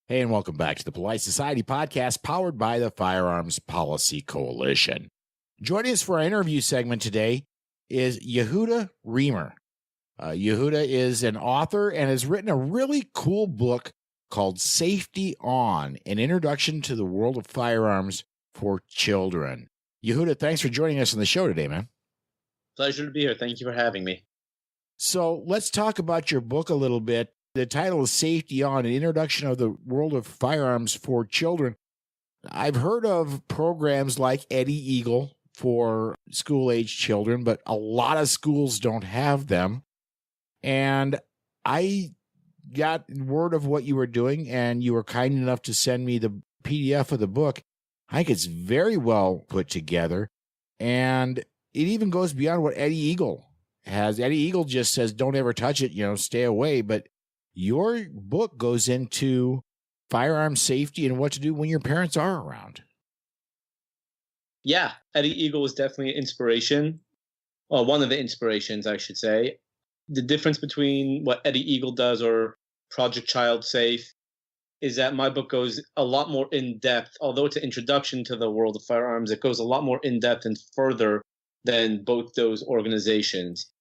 Hey, and welcome back to the Polite Society podcast powered by the Firearms Policy Coalition. Joining us for our interview segment today is Yehuda Remer. Yehuda is an author and has written a really cool book called Safety On, an introduction to the world of firearms for children. Yehuda, thanks for joining us on the show today, man. Pleasure to be here. Thank you for having me. So let's talk about your book a little bit. The title is Safety On, an introduction of the world of firearms for children. I've heard of programs like Eddie Eagle for school-age children, but a lot of schools don't have them. And I got word of what you were doing, and you were kind enough to send me the PDF of the book. I think it's very well put together, and it even goes beyond what Eddie Eagle has. Eddie Eagle just says, don't ever touch it, stay away. But your book goes into firearm safety and what to do when your parents are around. Yeah, Eddie Eagle was definitely an inspiration, or one of the inspirations, I should say. The difference between what Eddie Eagle does or Project Child Safe is that my book goes a lot more in-depth. Although it's an introduction to the world of firearms, it goes a lot more in-depth and further than both those organizations.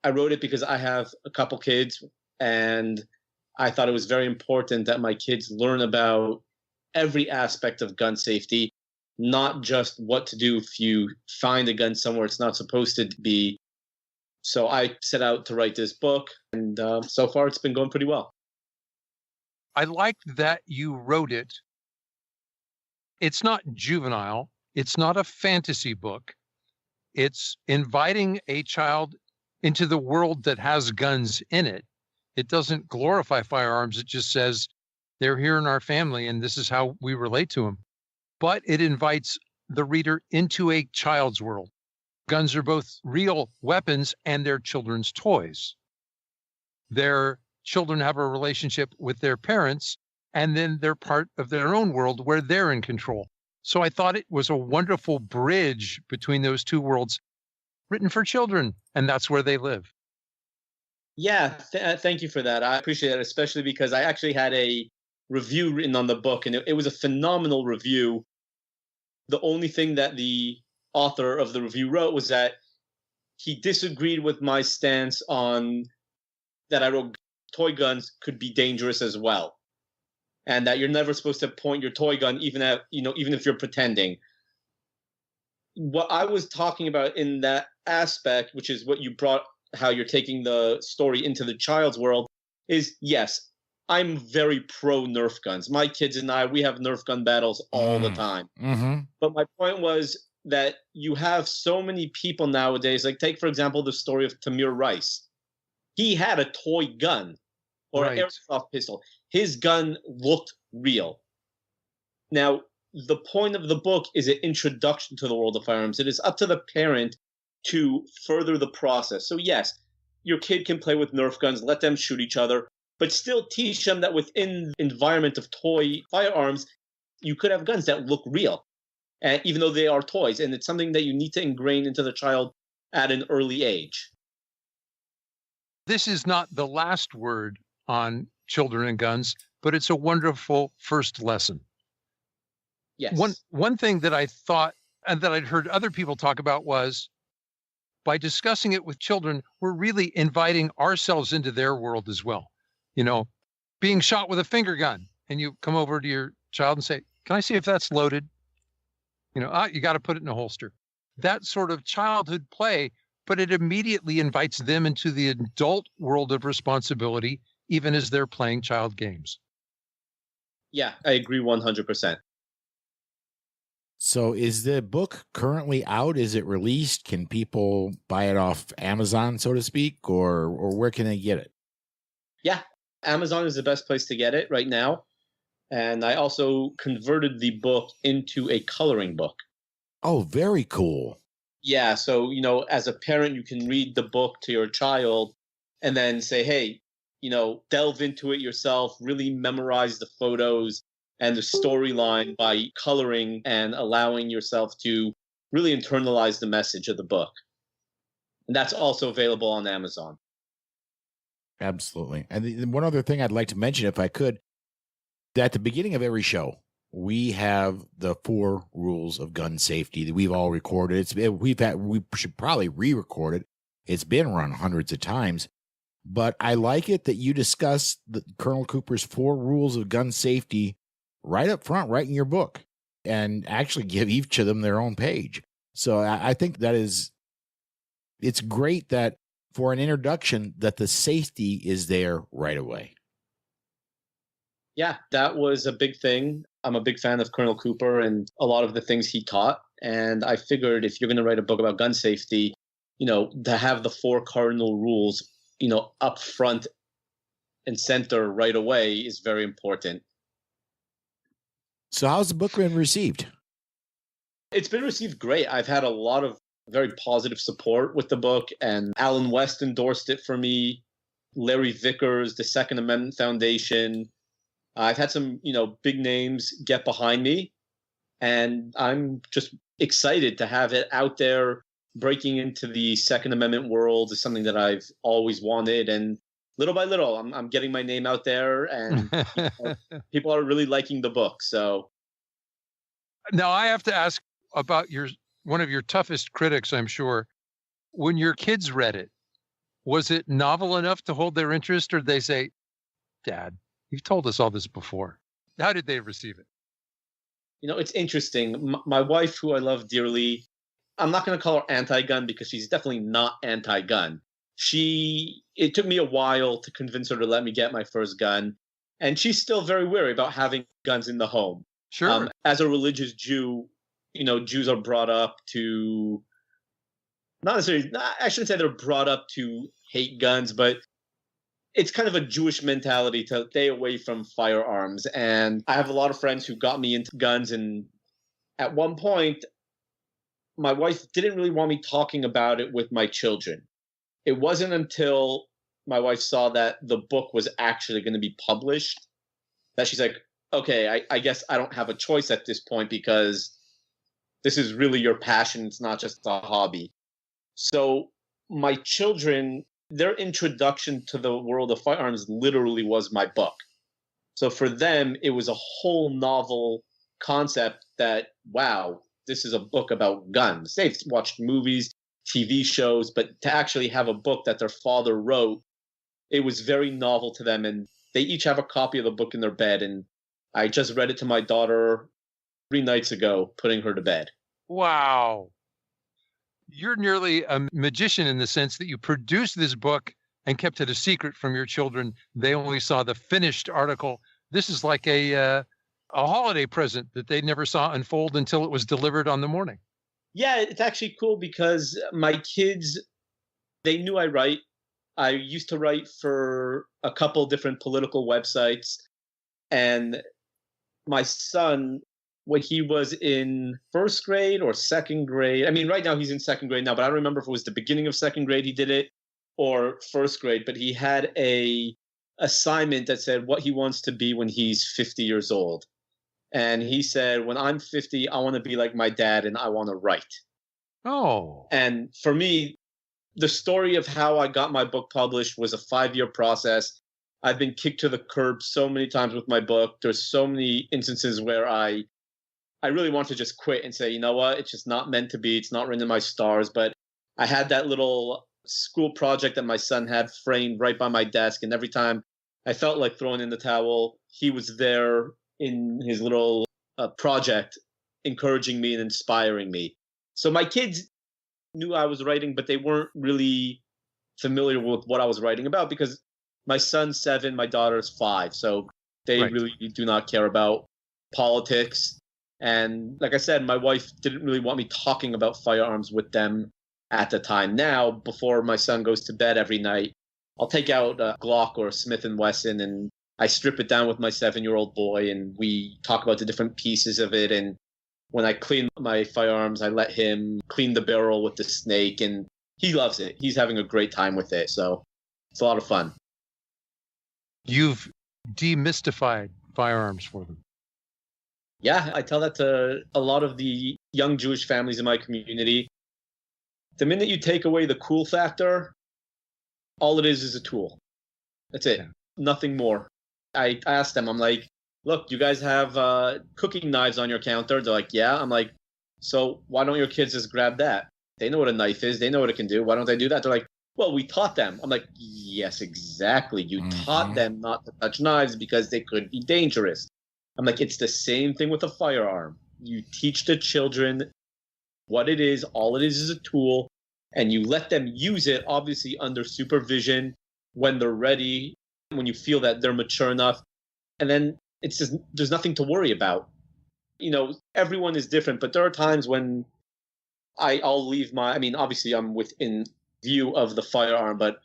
I wrote it because I have a couple kids, and I thought it was very important that my kids learn about every aspect of gun safety, not just what to do if you find a gun somewhere it's not supposed to be. So I set out to write this book, and so far it's been going pretty well. I like that you wrote it. It's not juvenile. It's not a fantasy book. It's inviting a child into the world that has guns in it. It doesn't glorify firearms. It just says they're here in our family and this is how we relate to them. But it invites the reader into a child's world. Guns are both real weapons and they're children's toys. Their children have a relationship with their parents, and then they're part of their own world where they're in control. So I thought it was a wonderful bridge between those two worlds, written for children, and that's where they live. Yeah, thank you for that. I appreciate it, especially because I actually had a review written on the book, and it was a phenomenal review. The only thing that the author of the review wrote was that he disagreed with my stance on that I wrote toy guns could be dangerous as well, and that you're never supposed to point your toy gun even if you're pretending. What I was talking about in that aspect, which is what you brought, how you're taking the story into the child's world, is yes, I'm very pro Nerf guns. My kids and I, we have Nerf gun battles all the time. Mm-hmm. But my point was that you have so many people nowadays, like take, for example, the story of Tamir Rice. He had a toy gun or an airsoft pistol. His gun looked real. Now, the point of the book is an introduction to the world of firearms. It is up to the parent to further the process. So yes, your kid can play with Nerf guns, let them shoot each other, but still teach them that within the environment of toy firearms, you could have guns that look real, even though they are toys. And it's something that you need to ingrain into the child at an early age. This is not the last word on children and guns, but it's a wonderful first lesson. Yes. One thing that I thought and that I'd heard other people talk about was, by discussing it with children, we're really inviting ourselves into their world as well. Being shot with a finger gun, and you come over to your child and say, can I see if that's loaded? You got to put it in a holster. That sort of childhood play, but it immediately invites them into the adult world of responsibility, even as they're playing child games. Yeah, I agree 100%. So is the book currently out? Is it released? Can people buy it off Amazon, so to speak, or where can they get it? Yeah, Amazon is the best place to get it right now. And I also converted the book into a coloring book. Oh, very cool. Yeah, so, as a parent, you can read the book to your child and then say, hey, delve into it yourself, really memorize the photos and the storyline by coloring and allowing yourself to really internalize the message of the book. And that's also available on Amazon. Absolutely. And one other thing I'd like to mention, if I could, At the beginning of every show, we have the 4 rules of gun safety that we've all recorded. We should probably re-record it. It's been run hundreds of times, but I like it that you discuss Colonel Cooper's 4 rules of gun safety right up front, right in your book, and actually give each of them their own page. So I think it's great that for an introduction that the safety is there right away. Yeah, that was a big thing. I'm a big fan of Colonel Cooper and a lot of the things he taught. And I figured if you're going to write a book about gun safety, to have the 4 cardinal rules, up front and center right away is very important. So how's the book been received? It's been received great. I've had a lot of very positive support with the book, and Alan West endorsed it for me, Larry Vickers, the Second Amendment Foundation. I've had some, big names get behind me, and I'm just excited to have it out there. Breaking into the Second Amendment world is something that I've always wanted, and little by little, I'm getting my name out there, and people are really liking the book. So now I have to ask about one of your toughest critics, I'm sure. When your kids read it, was it novel enough to hold their interest, or did they say, "Dad, you've told us all this before"? How did they receive it? It's interesting. My wife, who I love dearly, I'm not going to call her anti-gun because she's definitely not anti-gun. It took me a while to convince her to let me get my first gun, and she's still very wary about having guns in the home. Sure. As a religious Jew, Jews are brought up to not necessarily, I shouldn't say they're brought up to hate guns, but it's kind of a Jewish mentality to stay away from firearms. And I have a lot of friends who got me into guns. And at one point, my wife didn't really want me talking about it with my children. It wasn't until my wife saw that the book was actually going to be published that she's like, okay, I guess I don't have a choice at this point because this is really your passion. It's not just a hobby. So my children, their introduction to the world of firearms literally was my book. So for them, it was a whole novel concept that, wow, this is a book about guns. They've watched movies, TV shows, but to actually have a book that their father wrote, it was very novel to them. And they each have a copy of the book in their bed. And I just read it to my daughter 3 nights ago, putting her to bed. Wow. You're nearly a magician in the sense that you produced this book and kept it a secret from your children. They only saw the finished article. This is like a holiday present that they never saw unfold until it was delivered on the morning. Yeah, it's actually cool because my kids, they knew I write. I used to write for a couple different political websites. And my son, when he was in first grade or second grade, I mean, right now he's in second grade now, but I don't remember if it was the beginning of second grade he did it or first grade, but he had a assignment that said what he wants to be when he's 50 years old. And he said, when I'm 50, I want to be like my dad and I want to write. Oh. And for me, the story of how I got my book published was a 5-year process. I've been kicked to the curb so many times with my book. There's so many instances where I really want to just quit and say, you know what, it's just not meant to be. It's not written in my stars. But I had that little school project that my son had framed right by my desk. And every time I felt like throwing in the towel, he was there in his little project, encouraging me and inspiring me. So my kids knew I was writing, but they weren't really familiar with what I was writing about because my son's 7, my daughter's 5. So they really do not care about politics. And like I said, my wife didn't really want me talking about firearms with them at the time. Now, before my son goes to bed every night, I'll take out a Glock or a Smith & Wesson and I strip it down with my 7-year-old boy and we talk about the different pieces of it. And when I clean my firearms, I let him clean the barrel with the snake and he loves it. He's having a great time with it. So it's a lot of fun. You've demystified firearms for them. Yeah, I tell that to a lot of the young Jewish families in my community. The minute you take away the cool factor, all it is a tool. That's it. Yeah. Nothing more. I asked them, I'm like, look, you guys have cooking knives on your counter. They're like, yeah. I'm like, so why don't your kids just grab that? They know what a knife is. They know what it can do. Why don't they do that? They're like, well, we taught them. I'm like, yes, exactly. You taught them not to touch knives because they could be dangerous. I'm like, it's the same thing with a firearm. You teach the children what it is. All it is a tool, and you let them use it, obviously under supervision when they're ready, when you feel that they're mature enough. And then it's just, there's nothing to worry about. You know, everyone is different, but there are times when I'll leave my, I mean, obviously I'm within view of the firearm, but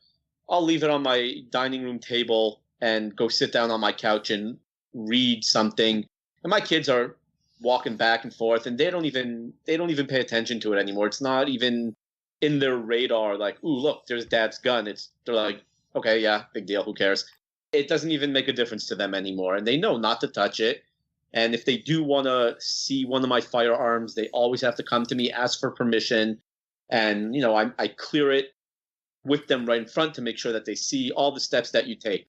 I'll leave it on my dining room table and go sit down on my couch and read something. And my kids are walking back and forth, and they don't even pay attention to it anymore. It's not even in their radar. Like, ooh, look, there's Dad's gun. They're like, okay, yeah, big deal. Who cares? It doesn't even make a difference to them anymore, and they know not to touch it. And if they do want to see one of my firearms, they always have to come to me, ask for permission, and you know, I clear it with them right in front to make sure that they see all the steps that you take.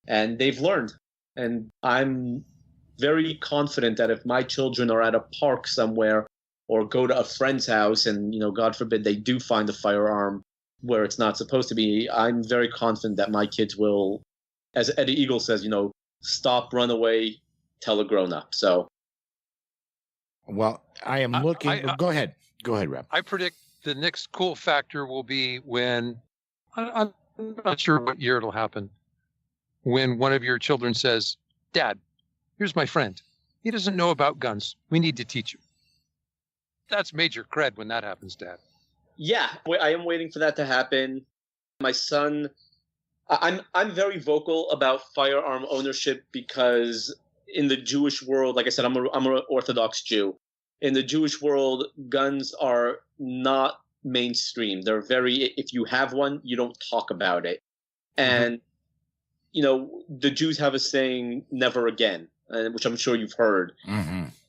And they've learned. And I'm very confident that if my children are at a park somewhere or go to a friend's house and, you know, God forbid they do find a firearm where it's not supposed to be, I'm very confident that my kids will, as Eddie Eagle says, you know, stop, run away, tell a grown up. So. Well, I am looking. Go ahead. Go ahead, Reb. I predict the next cool factor will be when, I'm not sure what year it'll happen, when one of your children says, Dad, here's my friend. He doesn't know about guns. We need to teach him. That's major cred when that happens, Dad. Yeah, I am waiting for that to happen. My son, I'm very vocal about firearm ownership because in the Jewish world, like I said, I'm an Orthodox Jew. In the Jewish world, guns are not mainstream. They're very, if you have one, you don't talk about it. And, you know, the Jews have a saying, never again, which I'm sure you've heard.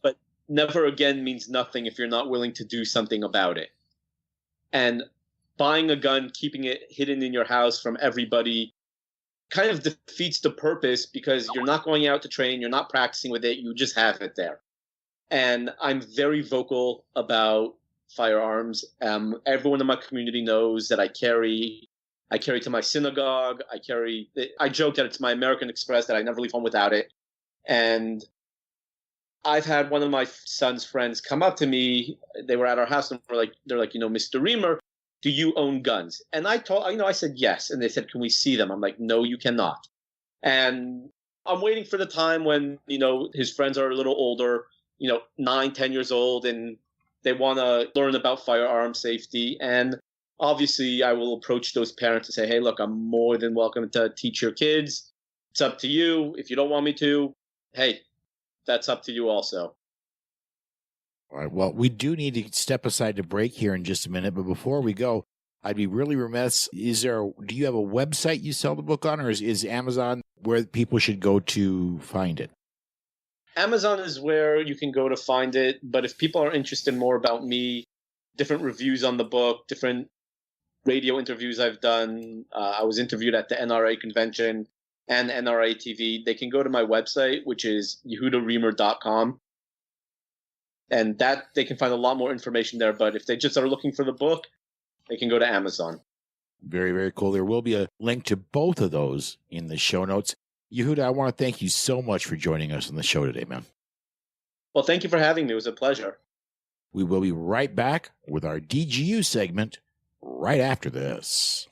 But never again means nothing if you're not willing to do something about it. And buying a gun, keeping it hidden in your house from everybody kind of defeats the purpose because you're not going out to train, you're not practicing with it, you just have it there. And I'm very vocal about firearms. Everyone in my community knows that I carry to my synagogue. I joke that it's my American Express, that I never leave home without it. And I've had one of my son's friends come up to me. They were at our house and they're like, you know, Mr. Remer, do you own guns? And I said yes. And they said, can we see them? I'm like, no, you cannot. And I'm waiting for the time when, you know, his friends are a little older, you know, 9, 10 years old, and they want to learn about firearm safety. And obviously I will approach those parents and say, hey, look, I'm more than welcome to teach your kids. It's up to you. If you don't want me to, hey, that's up to you also. All right. Well, we do need to step aside to break here in just a minute. But before we go, I'd be really remiss. Do you have a website you sell the book on, or is Amazon where people should go to find it? Amazon is where you can go to find it. But if people are interested more about me, different reviews on the book, different radio interviews I've done, I was interviewed at the NRA convention and NRA TV, they can go to my website, which is yehudaremer.com. And that they can find a lot more information there. But if they just are looking for the book, they can go to Amazon. Very, very cool. There will be a link to both of those in the show notes. Yehuda, I want to thank you so much for joining us on the show today, man. Well, thank you for having me. It was a pleasure. We will be right back with our DGU segment right after this.